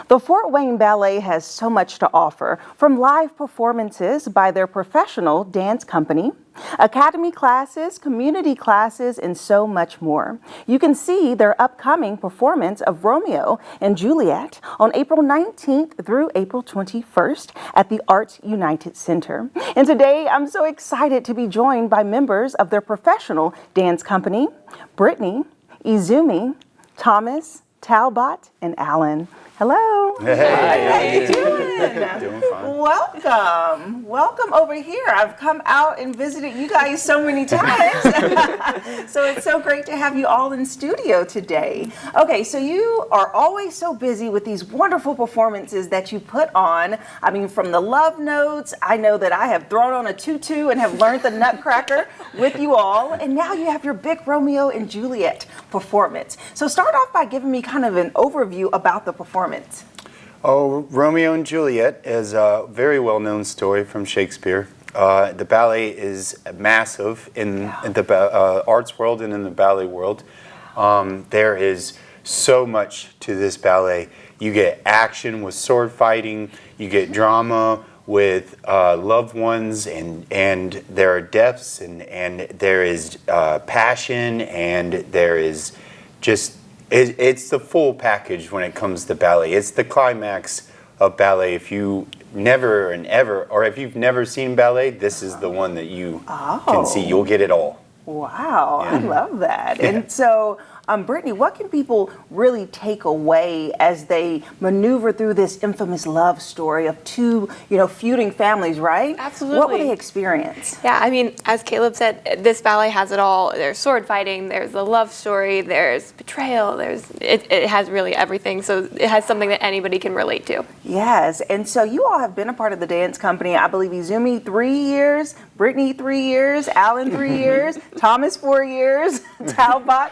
The Fort Wayne Ballet has so much to offer, from live performances by their professional dance company, academy classes, community classes, and so much more. You can see their upcoming performance of Romeo and Juliet on April 19th through April 21st at the Arts United Center. And today, I'm so excited to be joined by members of their professional dance company, Brittany, Izumi, Thomas, Talbot, and Alan. Hello. Hey. How you doing? Doing fine. Welcome. Welcome over here. I've come out and visited you guys so many times. So it's so great to have you all in studio today. Okay, so you are always so busy with these wonderful performances that you put on. I mean, from the love notes, I know that I have thrown on a tutu and have learned the Nutcracker with you all. And now you have your big Romeo and Juliet performance. So start off by giving me kind of an overview about the performance. Oh, Romeo and Juliet is a very well-known story from Shakespeare. The ballet is massive in the arts world and in the ballet world. There is so much to this ballet. You get action with sword fighting, you get drama with loved ones, and there are deaths, and there is passion, and there is just it's the full package when it comes to ballet. It's the climax of ballet. If you never and ever, or if you've never seen ballet, this is the one that you can see. You'll get it all. Wow, Yeah. I love that. And so, Brittany, what can people really take away as they maneuver through this infamous love story of two, feuding families, right? Absolutely. What will they experience? Yeah, I mean, as Caleb said, this ballet has it all. There's sword fighting, there's the love story, there's betrayal, it has really everything. So it has something that anybody can relate to. Yes, and so you all have been a part of the dance company. I believe Izumi 3 years, Brittany 3 years, Alan 3 years, Thomas 4 years, Talbot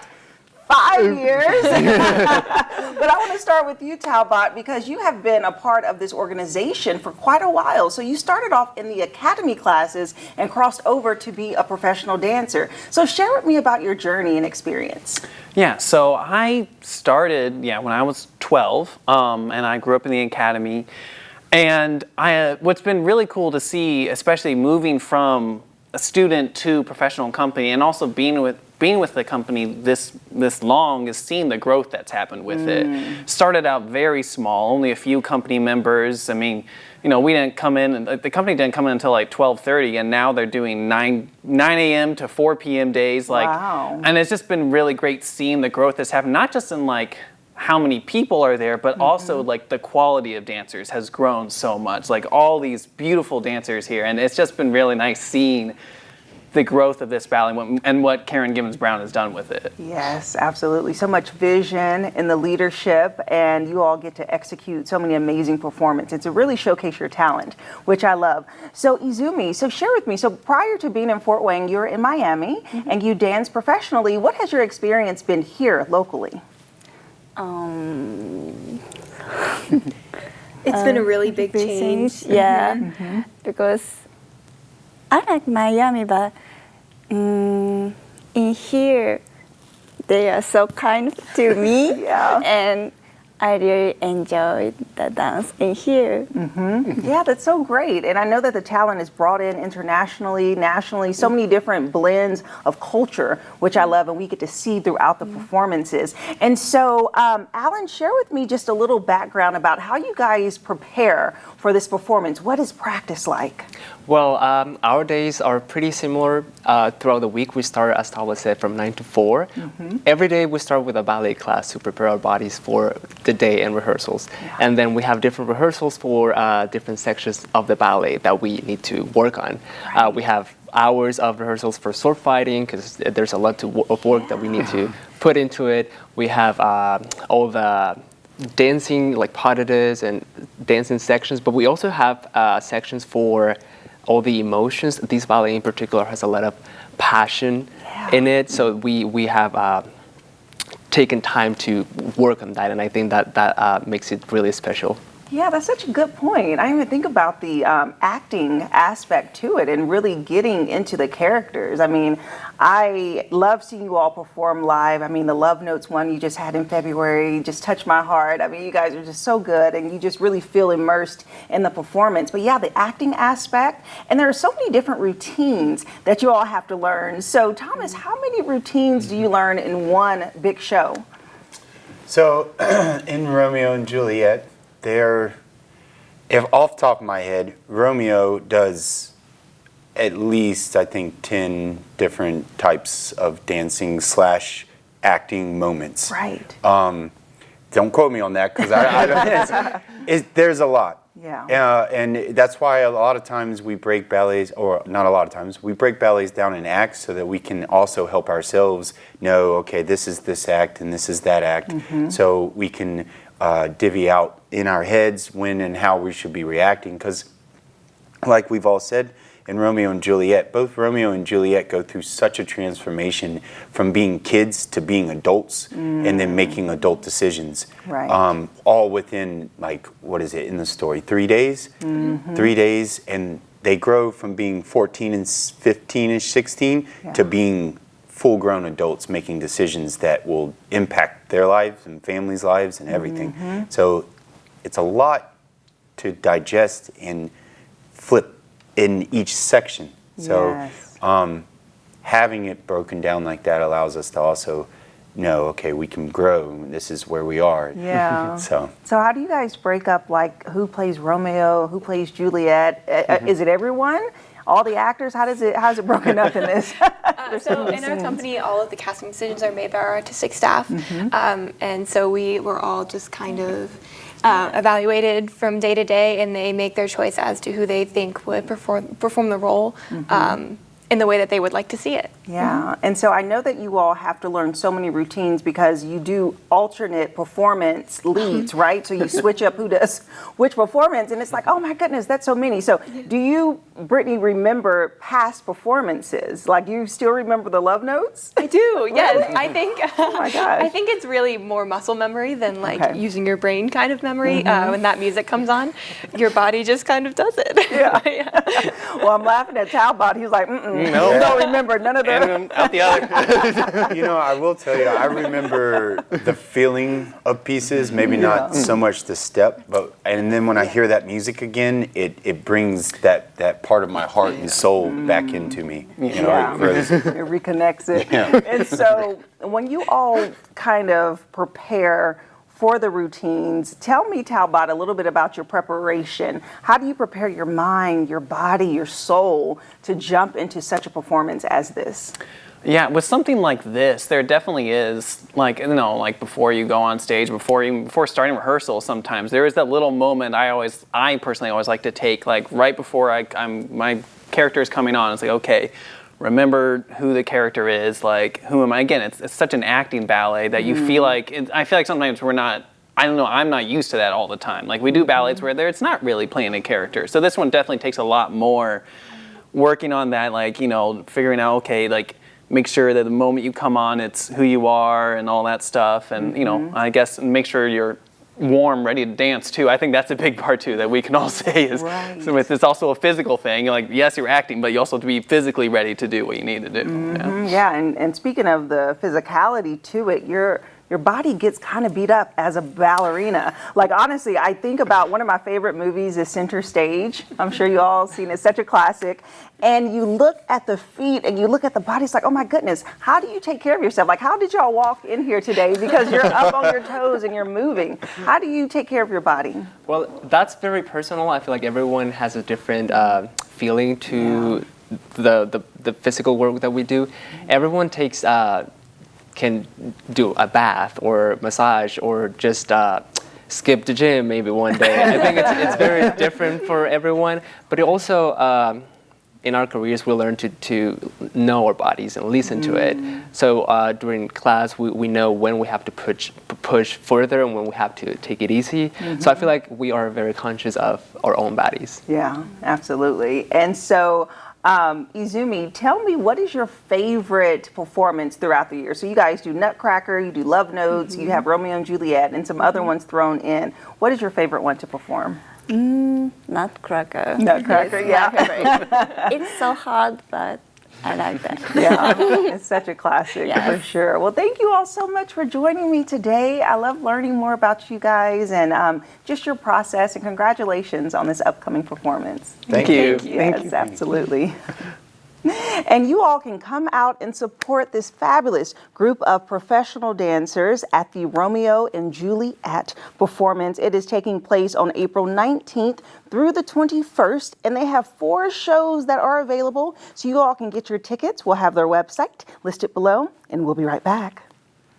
5 years. But I want to start with you, Talbot, because you have been a part of this organization for quite a while. So you started off in the academy classes and crossed over to be a professional dancer. So share with me about your journey and experience. Yeah, so I started, when I was 12, and I grew up in the academy. And what's been really cool to see, especially moving from a student to professional company, and also being with the company this long, is seeing the growth that's happened with it. Started out very small, only a few company members. I mean, we didn't come in, and the company didn't come in until like 12:30, and now they're doing 9 a.m. to 4 p.m. days. Wow. And it's just been really great seeing the growth that's happened, not just in like how many people are there, but also like the quality of dancers has grown so much. Like all these beautiful dancers here, and it's just been really nice seeing the growth of this ballet and what Karen Gibbons Brown has done with it. Yes, absolutely. So much vision in the leadership, and you all get to execute so many amazing performances to really showcase your talent, which I love. So Izumi, share with me. So prior to being in Fort Wayne, you were in Miami and you danced professionally. What has your experience been here locally? It's been a really big change. Yeah, because I like Miami, but in here they are so kind to me, and I really enjoyed the dance in here. Yeah, that's so great. And I know that the talent is brought in internationally, nationally, so many different blends of culture, which I love, and we get to see throughout the performances. And so, Alan, share with me just a little background about how you guys prepare for this performance. What is practice like? Well, our days are pretty similar. Throughout the week, we start, as Talbot said, from 9 to 4. Every day, we start with a ballet class to prepare our bodies for the day and rehearsals. And then we have different rehearsals for different sections of the ballet that we need to work on. We have hours of rehearsals for sword fighting, because there's a lot of work that we need to put into it. We have all the dancing, like pas de deux and dancing sections, but we also have sections for all the emotions. This ballet in particular has a lot of passion in it, so we have taken time to work on that, and I think that makes it really special. Yeah, that's such a good point. I didn't even think about the acting aspect to it and really getting into the characters. I mean, I love seeing you all perform live. I mean, the Love Notes one you just had in February just touched my heart. I mean, you guys are just so good and you just really feel immersed in the performance. But yeah, the acting aspect, and there are so many different routines that you all have to learn. So, Thomas, how many routines do you learn in one big show? So, in Romeo and Juliet, if off the top of my head, Romeo does at least, I think, 10 different types of dancing / acting moments. Right. Don't quote me on that because I don't, there's a lot. Yeah. And that's why a lot of times we break ballets, or not a lot of times, we break ballets down in acts so that we can also help ourselves know, okay, this is this act and this is that act. So we can divvy out in our heads when and how we should be reacting. Because like we've all said, in Romeo and Juliet, both Romeo and Juliet go through such a transformation from being kids to being adults and then making adult decisions. Right. All within, like, what is it in the story, 3 days? 3 days, and they grow from being 14 and 15-ish, 16 to being full-grown adults making decisions that will impact their lives and families' lives and everything. So it's a lot to digest and flip in each section. So having it broken down like that allows us to also know, okay, we can grow. This is where we are. Yeah. So how do you guys break up, like, who plays Romeo, who plays Juliet? Is it everyone? All the actors? How's it broken up in this? So in our company, all of the casting decisions are made by our artistic staff. And so we were all just kind of evaluated from day to day, and they make their choice as to who they think would perform the role in the way that they would like to see it. Yeah, and so I know that you all have to learn so many routines because you do alternate performance leads, right? So you switch up who does which performance, and it's like, oh my goodness, that's so many. So do you, Brittany, remember past performances? Like, do you still remember the Love Notes? I do, yes. I think, oh my gosh. I think it's really more muscle memory than like using your brain kind of memory. When that music comes on, your body just kind of does it. Yeah. Well, I'm laughing at Talbot. He was like, no, don't remember none of that. And out the other. you know, I will tell you, I remember the feeling of pieces, maybe not so much the step, and then when I hear that music again, it brings that part of my heart and soul back into me. You know, it grows. It reconnects it. And so when you all kind of prepare for the routines, tell me, Talbot, a little bit about your preparation. How do you prepare your mind, your body, your soul to jump into such a performance as this? Yeah, with something like this, there definitely is, like, you know, like before you go on stage, before starting rehearsal, sometimes there is that little moment I personally always like to take, like right before my character is coming on. It's like, okay, remember who the character is, like, who am I? Again, it's such an acting ballet that you feel like, I feel like sometimes we're not, I don't know, I'm not used to that all the time. Like, we do ballets where it's not really playing a character. So this one definitely takes a lot more working on that, like, you know, figuring out, okay, like, make sure that the moment you come on, it's who you are and all that stuff. And, you know, I guess make sure you're warm, ready to dance too. I think that's a big part too that we can all say is so it's also a physical thing. You're like, yes, you're acting, but you also have to be physically ready to do what you need to do. Yeah, and speaking of the physicality to it, your body gets kind of beat up as a ballerina. Like, honestly, I think about one of my favorite movies is Center Stage. I'm sure you all seen it. It's such a classic. And you look at the feet and you look at the body, it's like, oh my goodness, how do you take care of yourself? Like, how did y'all walk in here today? Because you're up on your toes and you're moving. How do you take care of your body? Well, that's very personal. I feel like everyone has a different feeling to the physical work that we do. Everyone can do a bath or massage or just skip the gym maybe one day. I think it's very different for everyone. But it also, in our careers, we learn to know our bodies and listen to it. So during class, we know when we have to push further and when we have to take it easy. So I feel like we are very conscious of our own bodies. Yeah, absolutely. And so Izumi, tell me, what is your favorite performance throughout the year? So you guys do Nutcracker, you do Love Notes, you have Romeo and Juliet, and some other ones thrown in. What is your favorite one to perform? Nutcracker. Nutcracker, It's yeah. my favorite. It's so hard, but I like that. Yeah, it's such a classic Yes. for sure. Well, thank you all so much for joining me today. I love learning more about you guys and just your process, and congratulations on this upcoming performance. Thank you. Yes, absolutely. And you all can come out and support this fabulous group of professional dancers at the Romeo and Juliet performance. It is taking place on April 19th through the 21st, and they have 4 shows that are available, so you all can get your tickets. We'll have their website listed below, and we'll be right back.